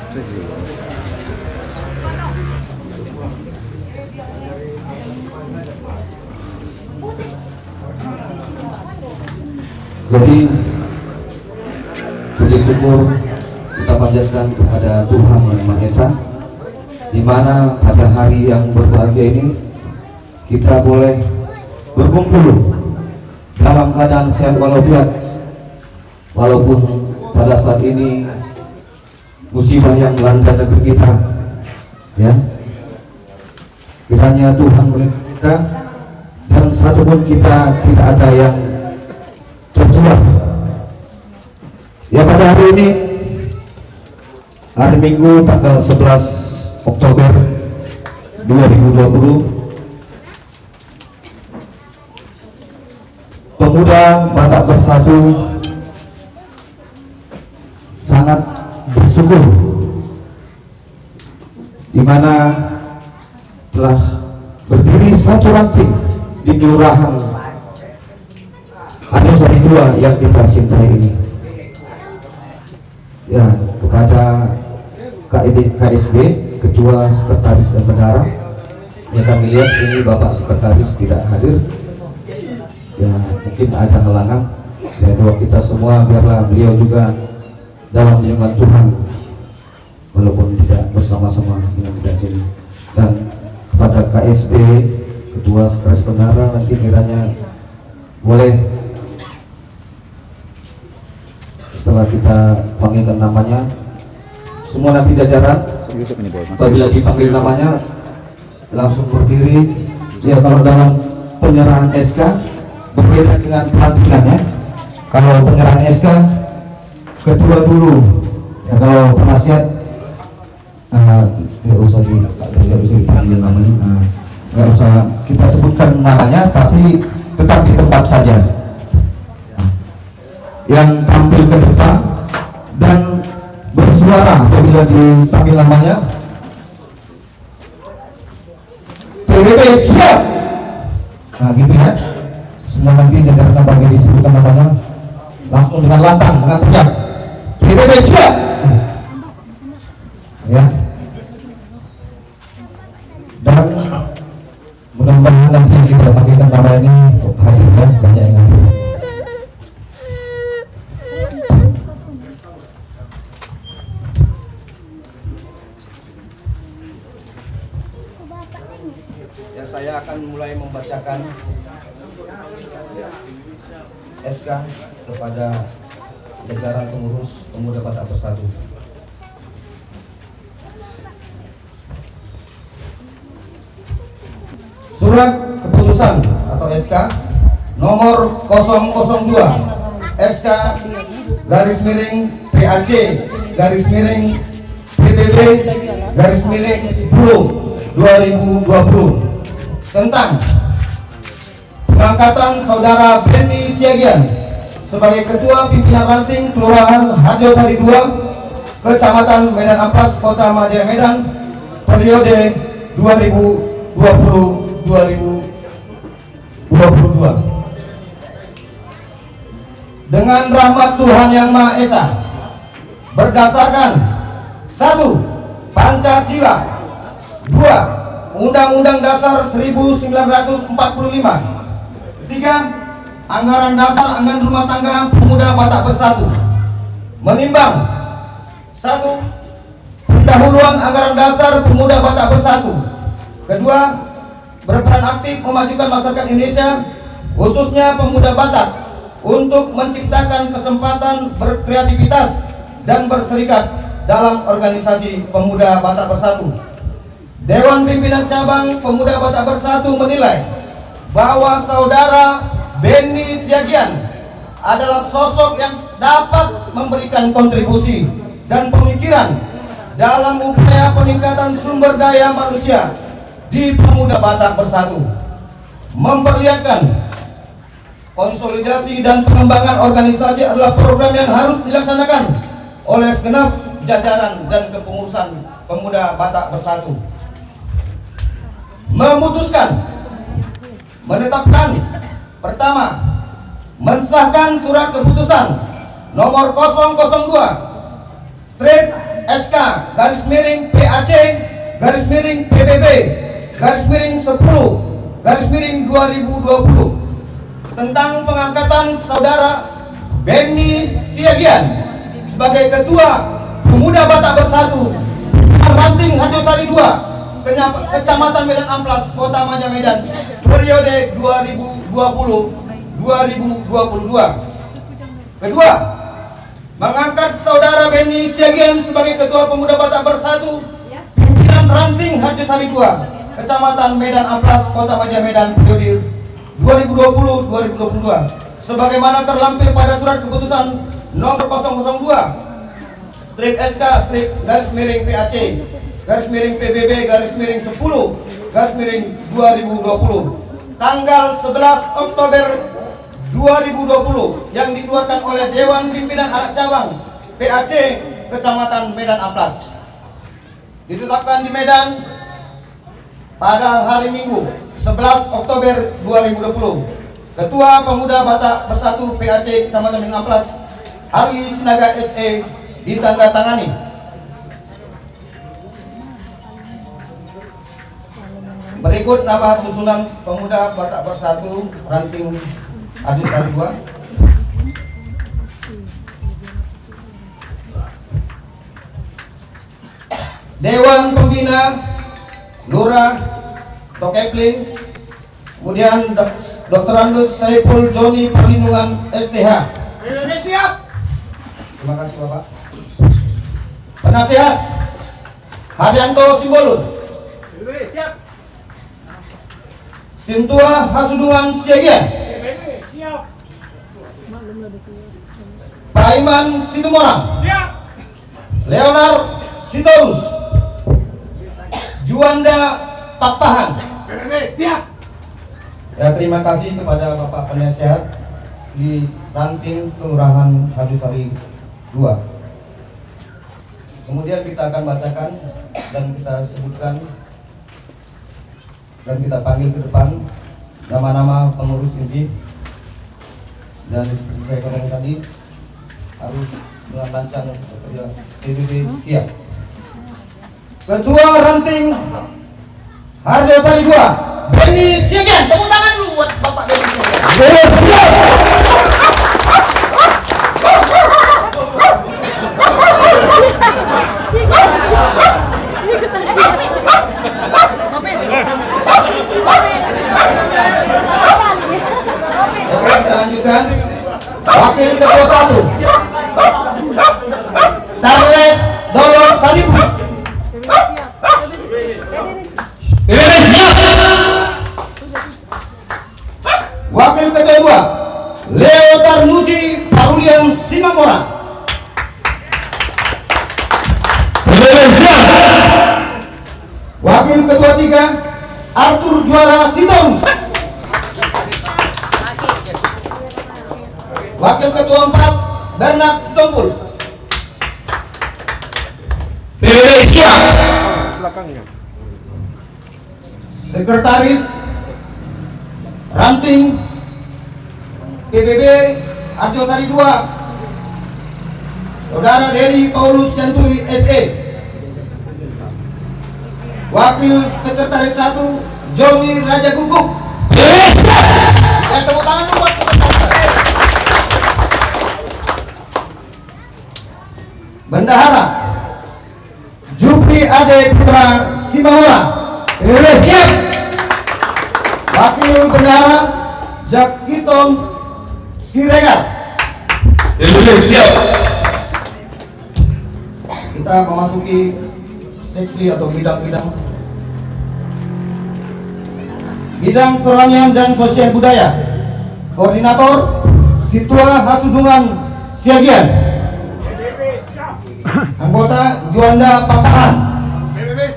Jadi puji syukur kita panjatkan kepada Tuhan Yang Maha Esa, di mana pada hari yang berbahagia ini kita boleh berkumpul dalam keadaan sehat walafiat, walaupun pada saat ini musibah yang melanda negeri kita, ya. Kiranya Tuhan melindungi kita dan satupun kita tidak ada yang tertular. Ya, pada hari ini, hari Minggu tanggal 11 Oktober 2020, Pemuda Batak Bersatu sangat bersyukur di mana telah berdiri satu ranting di kelurahan Anusari 2 yang kita cintai ini. Ya, kepada KSB, Ketua Sekretaris dan Bendahara, ya kami lihat ini Bapak Sekretaris tidak hadir. Ya, mungkin ada halangan. Ya, doa kita semua biarlah beliau juga dalam lindungan Tuhan, walaupun tidak bersama-sama dengan kita sini. Dan kepada KSB, Ketua Sekretaris Bendahara, nanti kiranya boleh setelah kita panggilkan namanya, semua nanti jajaran apabila dipanggil namanya langsung berdiri. Ya, kalau dalam penyerahan SK berbeda dengan pelantikannya. Kalau penyerahan SK ketua dulu, ya, kalau penasihat tidak usah dipanggil namanya, nggak usah kita sebutkan namanya, tapi tetap di tempat saja. Yang tampil ke depan dan bersuara apabila dipanggil namanya. PBB siap. Nah, gitu ya. Semua nanti jajaran bagi disebutkan namanya langsung dengan lantang, dengan tegas. PBB siap. Ya. Dan mudah-mudahan nanti kita panggilkan nama ini hadir, ya, banyak yang hadir. Ya, saya akan mulai membacakan SK kepada jajaran pengurus Pemuda Batak Bersatu. Surat keputusan atau SK nomor 002 SK garis miring PAC garis miring PBB garis miring 10 2020 tentang pengangkatan saudara Benny Siagian sebagai Ketua Pimpinan Ranting Kelurahan Harjosari 2, Kecamatan Medan Amplas, Kota Madya Medan, periode 2020-2022. Dengan rahmat Tuhan Yang Maha Esa, berdasarkan 1. Pancasila, 2. Undang-Undang Dasar 1945, 3. Anggaran dasar anggaran rumah tangga Pemuda Batak Bersatu, menimbang 1. Pendahuluan anggaran dasar Pemuda Batak Bersatu, 2. Berperan aktif memajukan masyarakat Indonesia, khususnya pemuda Batak, untuk menciptakan kesempatan berkreativitas dan berserikat dalam organisasi Pemuda Batak Bersatu. Dewan Pimpinan Cabang Pemuda Batak Bersatu menilai bahwa saudara Benny Siagian adalah sosok yang dapat memberikan kontribusi dan pemikiran dalam upaya peningkatan sumber daya manusia di Pemuda Batak Bersatu, memperlihatkan konsolidasi dan pengembangan organisasi adalah program yang harus dilaksanakan oleh segenap jajaran dan kepengurusan Pemuda Batak Bersatu. Memutuskan menetapkan, pertama, mensahkan surat keputusan nomor 002 SK garis miring PAC garis miring PBB garis miring 10 garis miring 2020 tentang pengangkatan saudara Benny Siagian sebagai Ketua Pemuda Batak Bersatu Ranting Harjosari 2 Kecamatan Medan Amplas, Kota Maja Medan, periode 2020-2022. Kedua, mengangkat saudara Benny Siagian sebagai Ketua Pemuda Batak Bersatu pimpinan Ranting Harjosari 2 Kecamatan Medan Amplas, Kota Maja Medan, periode 2020-2022 sebagaimana terlampir pada surat keputusan nomor 002 strip SK strip garis miring PAC garis miring PBB garis miring 10 garis miring 2020 tanggal 11 Oktober 2020 yang dikeluarkan oleh Dewan Pimpinan Anak Cabang PAC Kecamatan Medan Amplas, ditetapkan di Medan pada hari Minggu 11 Oktober 2020. Ketua Pemuda Batak Bersatu PAC Kecamatan Medan Amplas Harli Sinaga SE ditandatangani. Berikut nama susunan Pemuda Batak Bersatu Ranting Harjosari 2. Dewan Pembina Lurah Tokepling, kemudian Dr. Andus Saiful Joni Perlindungan STH. Siap. Terima kasih Bapak. Penasihat Haryanto Simbolun. Siap. Sintua Hasudungan Siagian. Siap. Pak Iman Situmorang. Siap. Leonard Sitorus. Juanda Pakpahan. Siap. Ya, terima kasih kepada Bapak Penasihat di Ranting Kelurahan Harjosari 2. Kemudian kita akan bacakan dan kita sebutkan dan kita panggil ke depan nama-nama pengurus inti. Dan seperti saya katakan tadi, harus dengan lancar bekerja. PBB siap. Ketua Ranting Harjosari 2 Benny Siagian. Tepuk tangan dulu buat Bapak Benny Siagian. Siap. Oke, kita lanjutkan. Wakil Ketua 1 Charles Dolor Salibu. Wakil Ketua 2 Leo Tarmuji Parulian Simamora. Wakil Ketua 3 Arthur Juara Sitorus. Wakil Ketua 4 Bernard Sitompul. Sekretaris Ranting PBB Harjosari 2 Saudara Dery Paulus Senturi SE. Wakil Sekretaris 1 Joni Raja Guguk. Tepuk tangan dulu buat sekretaris. Bendahara Jupri Ade Putra Simahora. Siap. Wakil Bendahara Jack Kiston Siregar. Siap. Kita memasuki seksi atau bidang-bidang. Bidang kerohanian dan sosial budaya. Koordinator Situa Hasudungan Siagian. Anggota Juanda Papahan.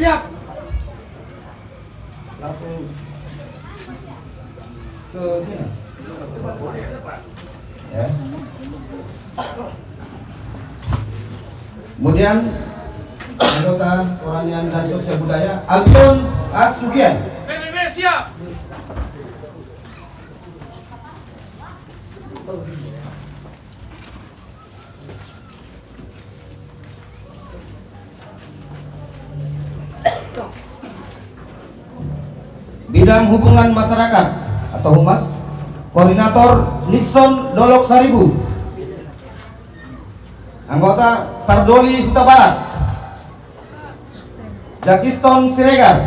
Siap. Langsung ke sini. Ya. Kemudian anggota kerohanian dan sosial budaya Alton Asugian. Siap. Bidang Hubungan Masyarakat atau Humas, Koordinator Nixon Dolok Saribu. Anggota Sardoli Huta Barat, Jakiston Siregar,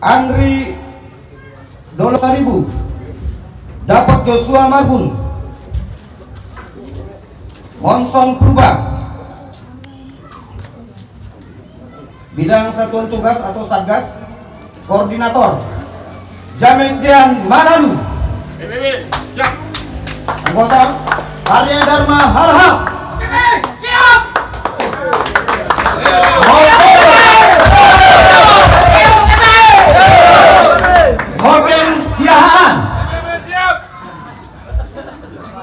Andri Dolok Saribu, Dapat Joshua Marbun, Monson Purba. Bidang Satuan Tugas atau Satgas, Koordinator James Dian Manalu. PBB siap. Anggota Arya Dharma Harhab. Siap. Hoken Siahaan. PBB siap.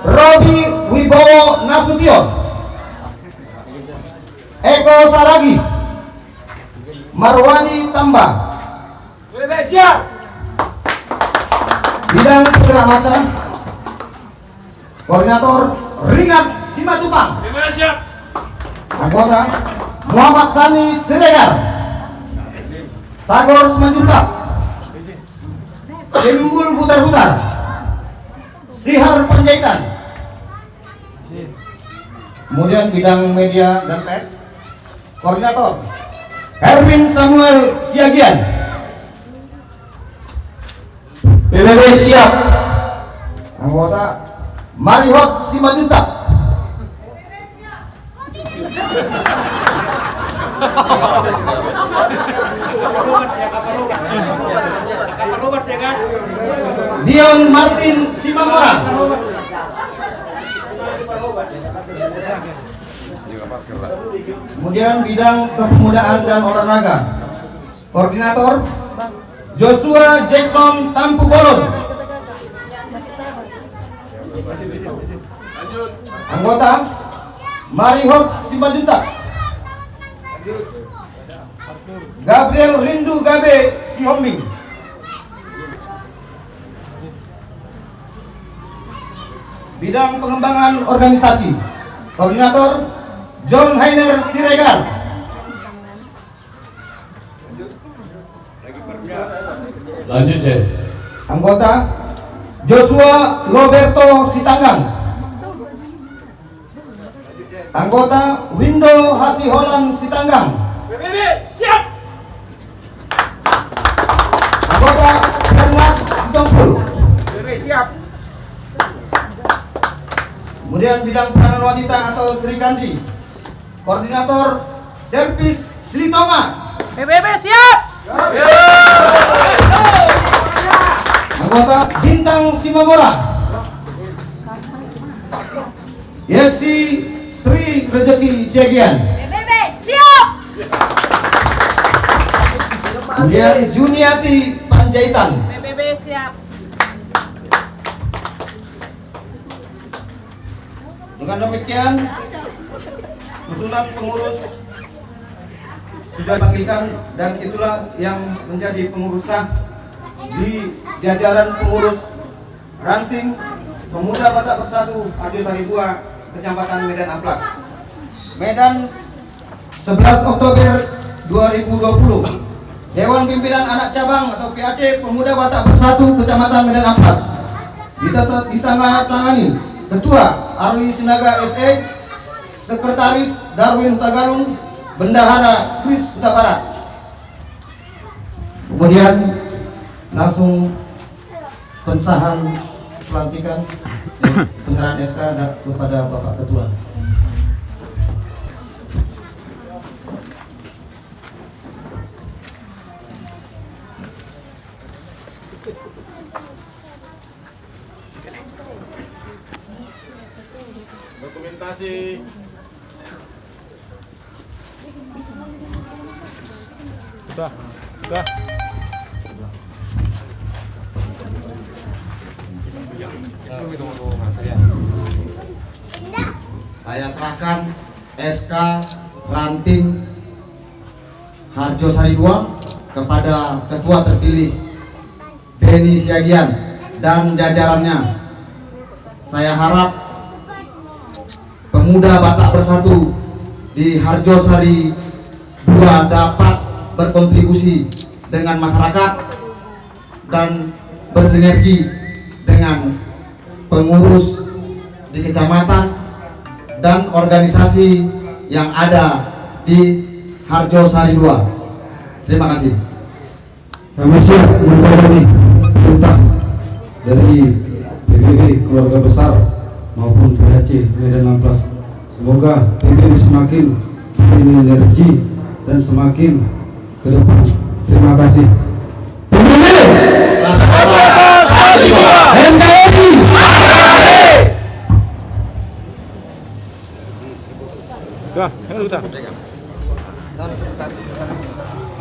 Robi Wibowo Nasution, Eko Saragi, Marwani Tambah. PBB siap. Bidang Penggerak Massa, Koordinator Ringat Simatupang. PBB siap. Anggota Muhammad Sani Siregar, Tagor Simanjuntak, Simbul Putar-Putar, Sihar Panjaitan. Kemudian bidang media dan pers, Koordinator Herwin Samuel Siagian. PBB siap. Anggota Marihot Simanjuntak. Dion Martin Simamorang. Kemudian bidang kepemudaan dan olahraga, Koordinator Joshua Jackson Tampu Bolon. Anggota Marihot Simanjuntak, Gabriel Rindu Gabe Sihombing. Bidang pengembangan organisasi, Koordinator John Hainer Siregar. Lanjut ya. Anggota Joshua Roberto Sitanggang. Anggota Windo Hasiholan Sitanggang. PBB siap. Anggota Bernard Sitompul. PBB siap. Kemudian bidang peranan wanita atau Sri Kandi, Koordinator Servis Silitonga. PBB siap. Anggota Bintang Simamora, Yesi Sri Rejeki Siagian. PBB siap. Kemudian Juniati Panjaitan. PBB siap. Dengan demikian, susunan pengurus sudah dipanggilkan dan itulah yang menjadi pengurus sah di jajaran pengurus ranting Pemuda Batak Bersatu Harjosari 2 Kecamatan Medan Amplas. Medan 11 Oktober 2020. Dewan Pimpinan Anak Cabang atau PAC Pemuda Batak Bersatu Kecamatan Medan Amplas ditandatangani Ketua Arli Sinaga SE, Sekretaris Darwin Tagalung, Bendahara Kris Huta Barat. Kemudian langsung pensahan pelantikan penyerahan SK kepada Bapak Ketua. Dokumentasi. Sudah. Saya serahkan SK ranting Harjosari 2 kepada Ketua terpilih Denny Siagian dan jajarannya. Saya harap Pemuda Batak Bersatu di Harjosari 2 dapat berkontribusi dengan masyarakat dan bersinergi dengan pengurus di kecamatan dan organisasi yang ada di Harjosari 2. Terima kasih. Kami siap menjalani perintah dari PBB keluarga besar maupun PHC Medan Amplas. Semoga PBB semakin berenergi dan semakin ke depan. Terima kasih. PBB NKRI. Ketua, tengok ketua.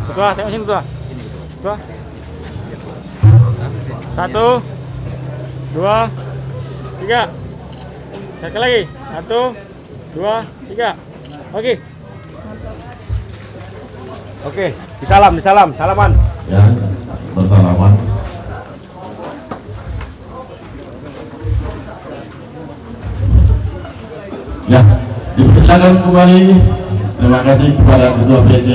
Ketua, tengok sini ketua. Ketua. 1, 2, 3. Sekali lagi. 1, 2, 3. Oke. Oke, disalam, salaman. Ya, bersalaman. Ya, dipersilakan kembali. Terima kasih kepada Ketua PC